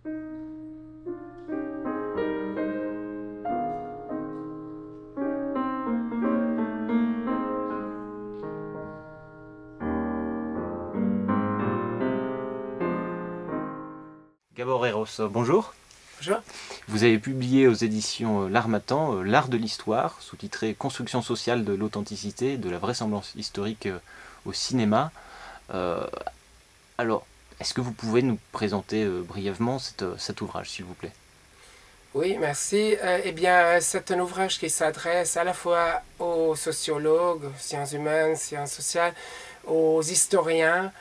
Gabor Eros, bonjour. Bonjour. Vous avez publié aux éditions L'Harmattan L'art de l'histoire, sous-titré Construction sociale de l'authenticité, de la vraisemblance historique au cinéma. Alors, est-ce que vous pouvez nous présenter brièvement cet ouvrage, s'il vous plaît? Oui, merci. Eh bien, c'est un ouvrage qui s'adresse à la fois aux sociologues, sciences humaines, sciences sociales, aux historiens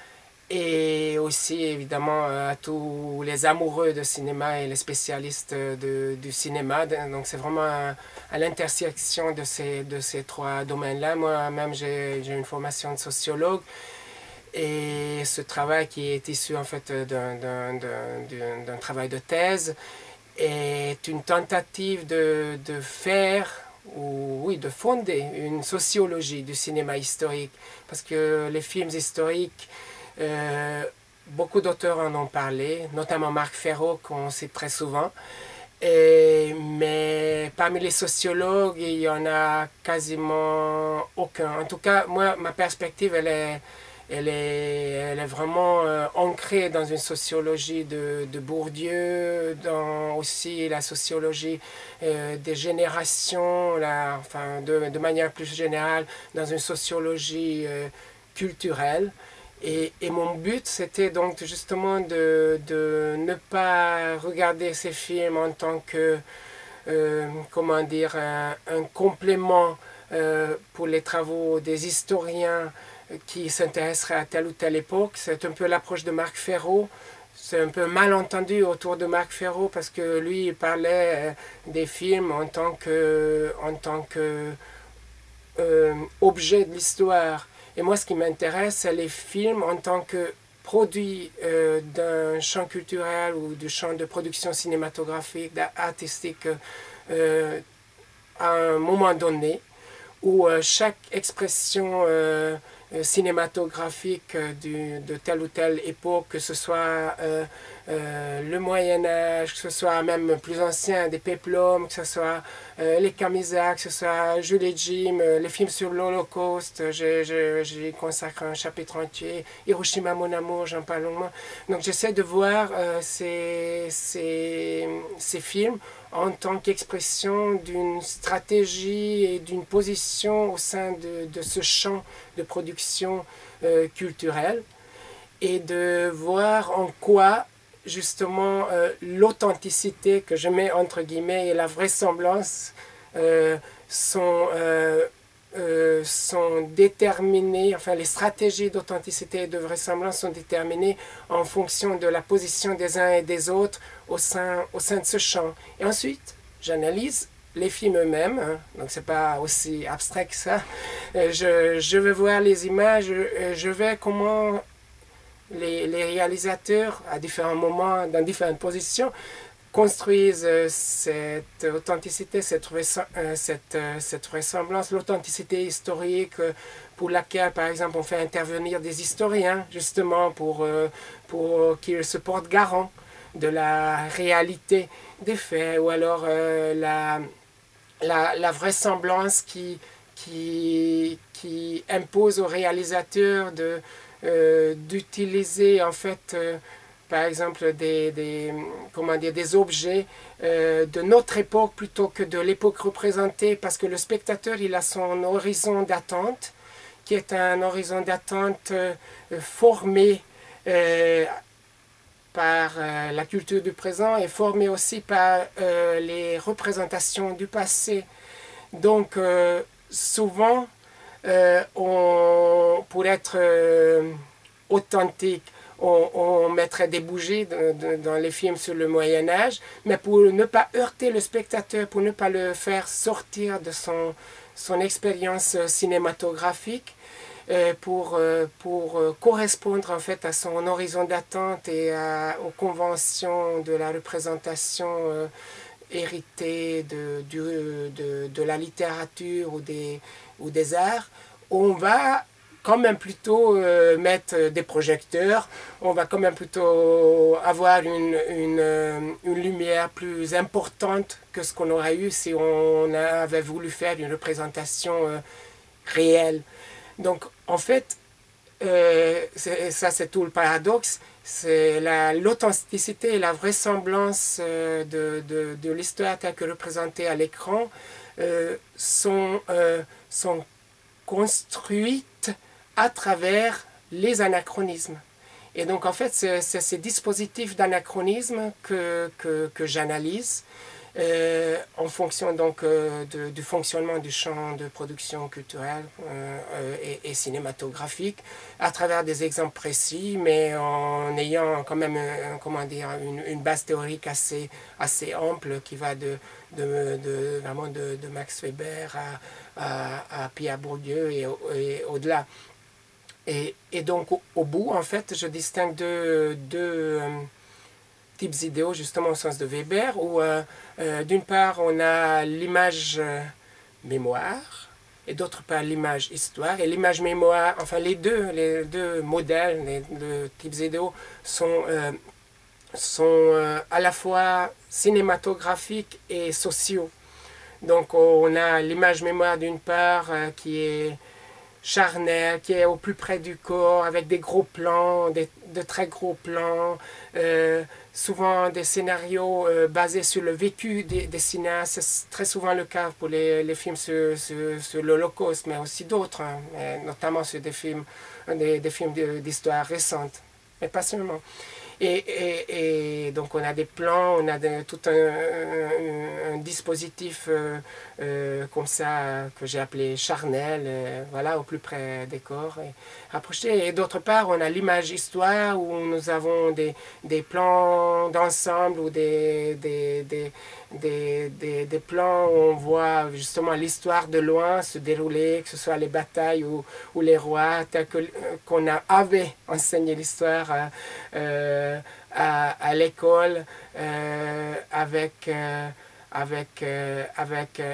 et aussi évidemment à tous les amoureux de cinéma et les spécialistes du cinéma. Donc c'est vraiment à l'intersection de ces trois domaines-là. Moi-même, j'ai une formation de sociologue. Et ce travail qui est issu en fait d'un travail de thèse est une tentative de faire, ou oui, de fonder une sociologie du cinéma historique. Parce que les films historiques, beaucoup d'auteurs en ont parlé, notamment Marc Ferro, qu'on cite très souvent. Mais parmi les sociologues, il n'y en a quasiment aucun. En tout cas, moi, ma perspective, elle est vraiment ancrée dans une sociologie de Bourdieu, dans aussi la sociologie des générations, enfin, de manière plus générale, dans une sociologie culturelle. Et mon but, c'était donc justement de ne pas regarder ces films en tant que, comment dire, un complément pour les travaux des historiens qui s'intéresseraient à telle ou telle époque. C'est un peu l'approche de Marc Ferro. C'est un peu mal entendu autour de Marc Ferro parce que lui, il parlait des films en tant que objet de l'histoire. Et moi, ce qui m'intéresse, c'est les films en tant que produit d'un champ culturel ou du champ de production cinématographique, artistique, à un moment donné, où chaque expression cinématographique de telle ou telle époque, que ce soit le Moyen-Âge, que ce soit même plus ancien, des péplums, que ce soit les Camisac, que ce soit Jules et Jim, les films sur l'Holocauste, j'ai consacré un chapitre entier, Hiroshima mon amour, j'en parle longuement. Donc j'essaie de voir ces films en tant qu'expression d'une stratégie et d'une position au sein de ce champ de production culturelle, et de voir en quoi justement l'authenticité que je mets entre guillemets et la vraisemblance sont déterminées, enfin les stratégies d'authenticité et de vraisemblance sont déterminées en fonction de la position des uns et des autres au sein de ce champ. Et ensuite, j'analyse les films eux-mêmes, hein, donc c'est pas aussi abstrait que ça. Je vais voir les images, je vais comment les réalisateurs, à différents moments, dans différentes positions, construisent cette authenticité, cette vraisemblance, l'authenticité historique pour laquelle, par exemple, on fait intervenir des historiens, justement, pour qu'ils se portent garant de la réalité des faits, ou alors la vraisemblance qui impose aux réalisateurs d'utiliser en fait par exemple des objets de notre époque plutôt que de l'époque représentée, parce que le spectateur il a son horizon d'attente qui est un horizon d'attente formé par la culture du présent et formé aussi par les représentations du passé. Donc souvent pour être authentique, on mettrait des bougies dans les films sur le Moyen-Âge, mais pour ne pas heurter le spectateur, pour ne pas le faire sortir de son expérience cinématographique, pour correspondre en fait à son horizon d'attente et aux conventions de la représentation héritée de la littérature ou des arts, on va quand même plutôt mettre des projecteurs, on va quand même plutôt avoir une lumière plus importante que ce qu'on aurait eu si on avait voulu faire une représentation réelle. Donc en fait, ça c'est tout le paradoxe, c'est l'authenticité et la vraisemblance de l'histoire telle que représentée à l'écran sont construites à travers les anachronismes. Et donc en fait c'est ces dispositifs d'anachronisme que j'analyse en fonction donc du fonctionnement du champ de production culturelle et cinématographique à travers des exemples précis, mais en ayant quand même comment dire, une base théorique assez ample qui va vraiment de Max Weber à Pierre Bourdieu et au-delà. Et donc au bout, en fait, je distingue deux types idéaux, justement au sens de Weber, où d'une part on a l'image mémoire, et d'autre part l'image histoire. Et l'image mémoire, enfin les deux modèles, les deux types idéaux sont à la fois cinématographiques et sociaux. Donc on a l'image mémoire d'une part qui est charnel, qui est au plus près du corps, avec des gros plans, de très gros plans, souvent des scénarios basés sur le vécu des cinéastes. C'est très souvent le cas pour les films sur l'Holocauste, mais aussi d'autres, hein, notamment sur des films d'histoire récente, mais pas seulement. Et donc on a des plans, on a tout un dispositif comme ça que j'ai appelé charnel, voilà, au plus près des corps et rapproché. Et d'autre part, on a l'image histoire où nous avons des plans d'ensemble ou des plans où on voit justement l'histoire de loin se dérouler, que ce soit les batailles ou les rois, tels qu'on avait enseigné l'histoire à l'école avec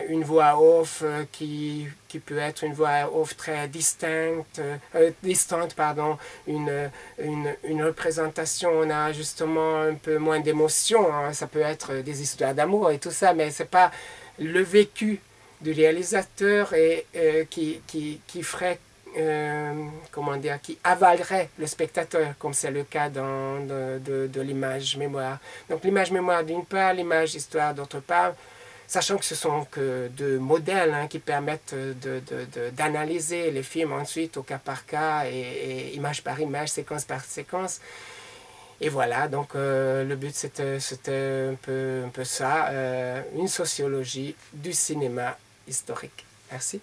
une voix off qui peut être une voix off très distante, pardon, une représentation, on a justement un peu moins d'émotion, hein. Ça peut être des histoires d'amour et tout ça, mais c'est pas le vécu du réalisateur qui ferait comment dire, qui avalerait le spectateur, comme c'est le cas de l'image mémoire. Donc l'image mémoire d'une part, l'image histoire d'autre part, sachant que ce sont que deux modèles hein, qui permettent d'analyser les films ensuite au cas par cas et image par image, séquence par séquence. Et voilà, donc le but c'était un peu ça, une sociologie du cinéma historique. Merci.